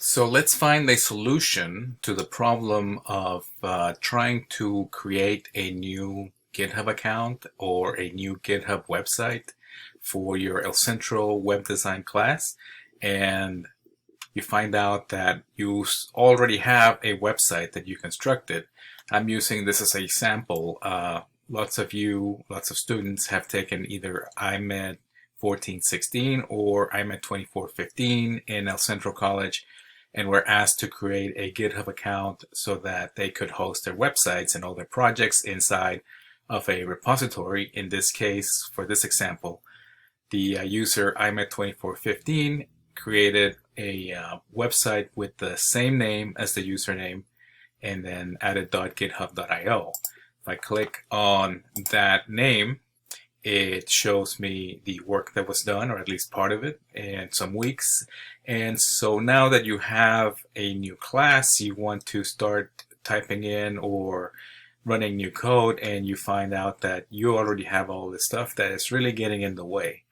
So let's find a solution to the problem of trying to create a new GitHub account or a new GitHub website for your El Centro web design class, and you find out that you already have a website that you constructed. I'm using this as a sample. Lots of students have taken either IMED 1416 or IMED 2415 in El Centro College, and were asked to create a GitHub account so that they could host their websites and all their projects inside of a repository. In this case, for this example, the user IMED2415 created a website with the same name as the username and then added .github.io. If I click on that name, it shows me the work that was done, or at least part of it, and some weeks. And so now that you have a new class, you want to start typing in or running new code, and you find out that you already have all this stuff that is really getting in the way.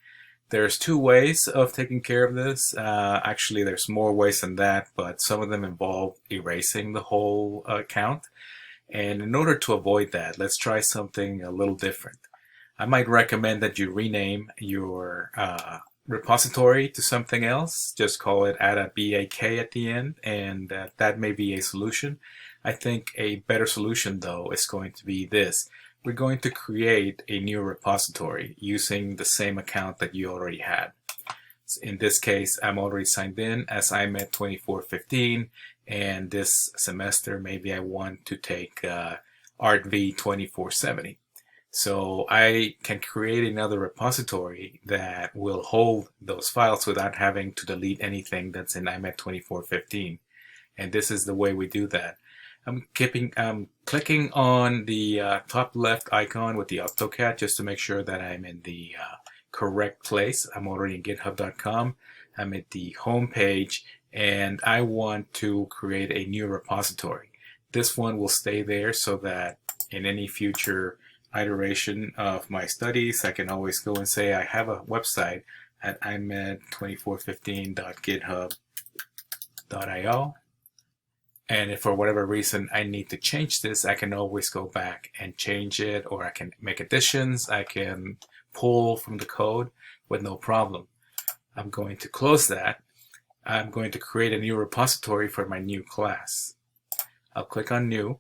There's two ways of taking care of this. Actually, there's more ways than that, but some of them involve erasing the whole account. And in order to avoid that, let's try something a little different. I might recommend that you rename your repository to something else. Just call it, add a BAK at the end, and that may be a solution. I think a better solution, though, is going to be this. We're going to create a new repository using the same account that you already had. In this case, I'm already signed in as IMED 2415, and this semester maybe I want to take ArtV 2470. So I can create another repository that will hold those files without having to delete anything that's in IMED 2415. And this is the way we do that. I'm clicking on the top left icon with the AutoCAD just to make sure that I'm in the correct place. I'm already in github.com. I'm at the home page, and I want to create a new repository. This one will stay there so that in any future iteration of my studies, I can always go and say I have a website at imed2415.github.io, and if for whatever reason I need to change this, I can always go back and change it, or I can make additions, I can pull from the code with no problem. I'm going to close that. I'm going to create a new repository for my new class. I'll click on new.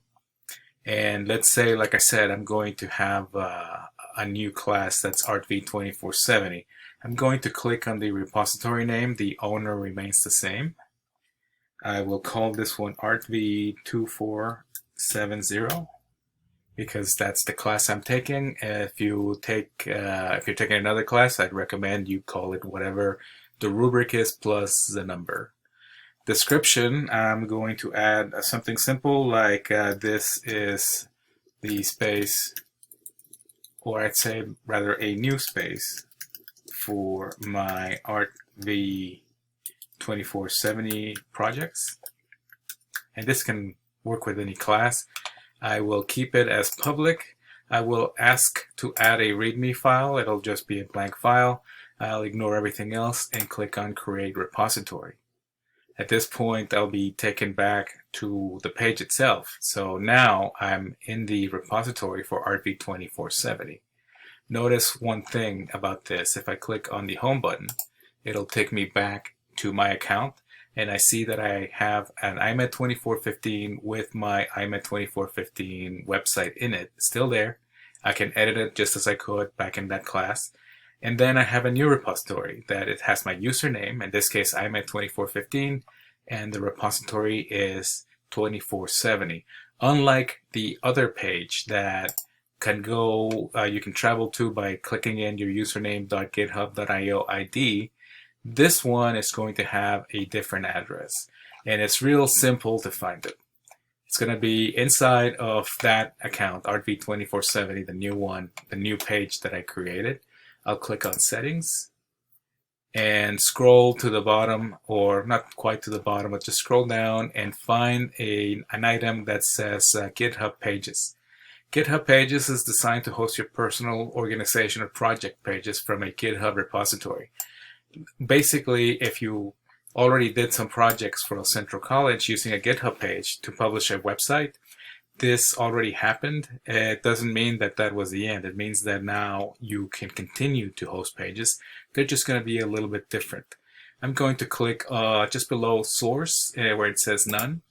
And let's say, like I said, I'm going to have a new class that's ArtV 2470. I'm going to click on the repository name. The owner remains the same. I will call this one ArtV 2470 because that's the class I'm taking. If you're taking another class, I'd recommend you call it whatever the rubric is plus the number. Description, I'm going to add something simple like this is the space, or I'd say rather a new space for my ArtV 2470 projects. And this can work with any class. I will keep it as public. I will ask to add a README file. It'll just be a blank file. I'll ignore everything else and click on Create Repository. At this point, I'll be taken back to the page itself. So now I'm in the repository for ArtV 2470. Notice one thing about this. If I click on the home button, it'll take me back to my account, and I see that I have an IMED 2415 with my IMED 2415 website in it, still there. I can edit it just as I could back in that class. And then I have a new repository that it has my username, in this case IMED 2415, and the repository is 2470. Unlike the other page that can go, you can travel to by clicking in your username.github.io ID, this one is going to have a different address, and it's real simple to find it. It's going to be inside of that account, ArtV 2470, the new one, the new page that I created. I'll click on Settings and scroll to the bottom, or not quite to the bottom, but just scroll down and find an item that says GitHub Pages. GitHub Pages is designed to host your personal organization or project pages from a GitHub repository. Basically, if you already did some projects for Centro College using a GitHub page to publish a website. This already happened. It doesn't mean that that was the end. It means that now you can continue to host pages. They're just going to be a little bit different. I'm going to click just below source where it says none,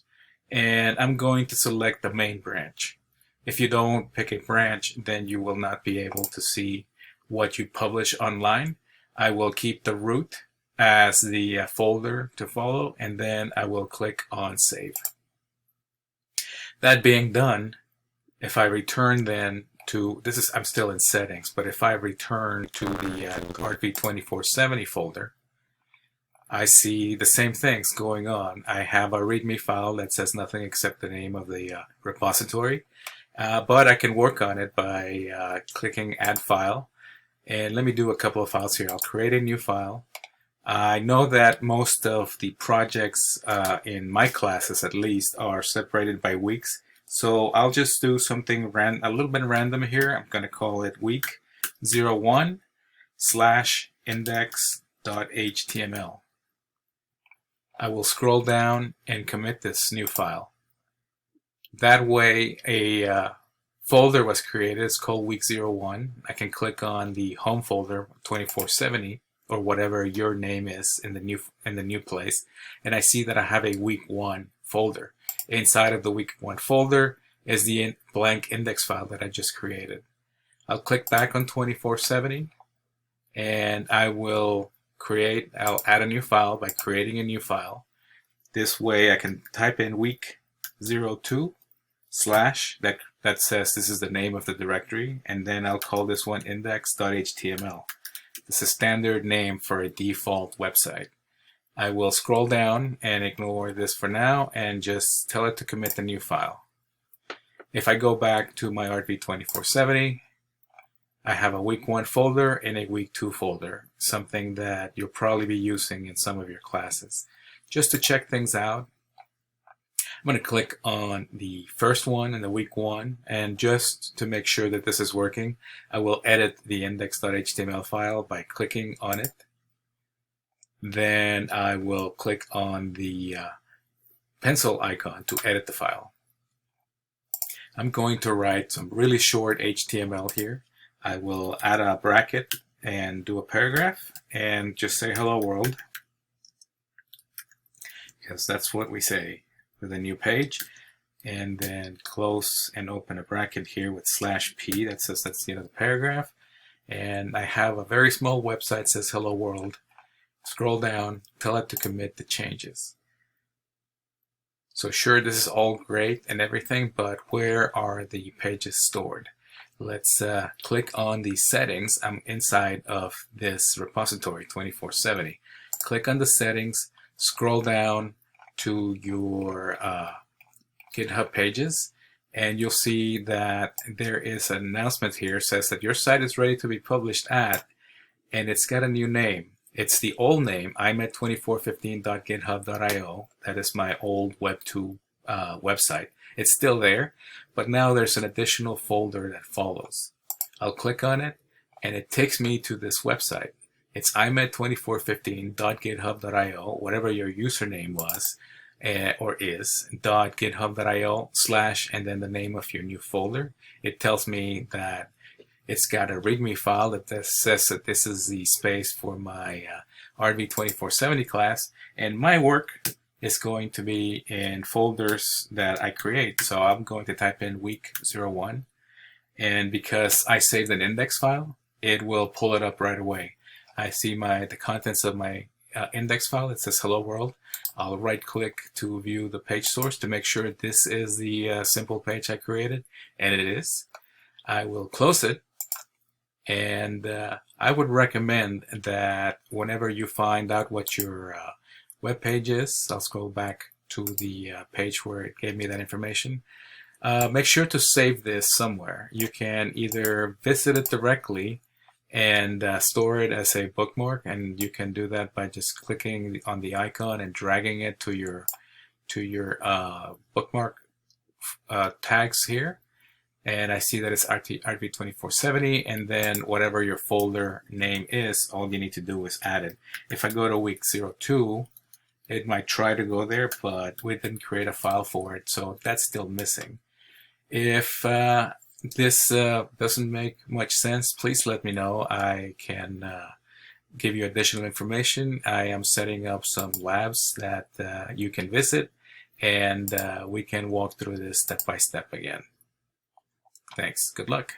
and I'm going to select the main branch. If you don't pick a branch, then you will not be able to see what you publish online. I will keep the root as the folder to follow, and then I will click on save. That being done, if I return then to, I'm still in settings, but if I return to the RV2470 folder, I see the same things going on. I have a README file that says nothing except the name of the repository, but I can work on it by clicking Add File. And let me do a couple of files here. I'll create a new file. I know that most of the projects in my classes, at least, are separated by weeks. So I'll just do something a little bit random here. I'm going to call it week 01/index.html. I will scroll down and commit this new file. That way, a folder was created. It's called week 01. I can click on the home folder 2470. Or whatever your name is in the new place, and I see that I have a week 1 folder. Inside of the week 1 folder is the blank index file that I just created. I'll click back on 2470, and I'll add a new file by creating a new file. This way I can type in week 02/ that says this is the name of the directory, and then I'll call this one index.html. It's a standard name for a default website. I will scroll down and ignore this for now and just tell it to commit the new file. If I go back to my RV2470, I have a week 1 folder and a week 2 folder, something that you'll probably be using in some of your classes. Just to check things out, I'm going to click on the first one in the week 1, and just to make sure that this is working, I will edit the index.html file by clicking on it. Then I will click on the pencil icon to edit the file. I'm going to write some really short HTML here. I will add a bracket and do a paragraph and just say hello world, because that's what we say with a new page, and then close and open a bracket here with /p that says that's the end of the paragraph. And I have a very small website that says hello world. Scroll down, tell it to commit the changes. So sure, this is all great and everything, but where are the pages stored? Let's click on the settings. I'm inside of this repository 2470. Click on the settings, scroll down to your GitHub pages, and you'll see that there is an announcement here. It says that your site is ready to be published at, and it's got a new name. It's the old name, imet2415.github.io. That is my old Web2 website. It's still there, but now there's an additional folder that follows. I'll click on it, and it takes me to this website. It's imet2415.github.io, whatever your username was or is, .github.io / and then the name of your new folder. It tells me that it's got a README file that says that this is the space for my RV2470 class, and my work is going to be in folders that I create. So I'm going to type in week 01, and because I saved an index file, it will pull it up right away. I see the contents of my index file. It says hello world. I'll right click to view the page source to make sure this is the simple page I created, and it is. I will close it, and I would recommend that whenever you find out what your web page is, I'll scroll back to the page where it gave me that information. Make sure to save this somewhere. You can either visit it directly and store it as a bookmark, and you can do that by just clicking on the icon and dragging it to your bookmark tags here. And I see that it's RV2470, and then whatever your folder name is, all you need to do is add it. If I go to week 02 it might try to go there, but we didn't create a file for it, so that's still missing. If this doesn't make much sense, please let me know. I can give you additional information. I am setting up some labs that you can visit, and we can walk through this step by step again. Thanks. Good luck.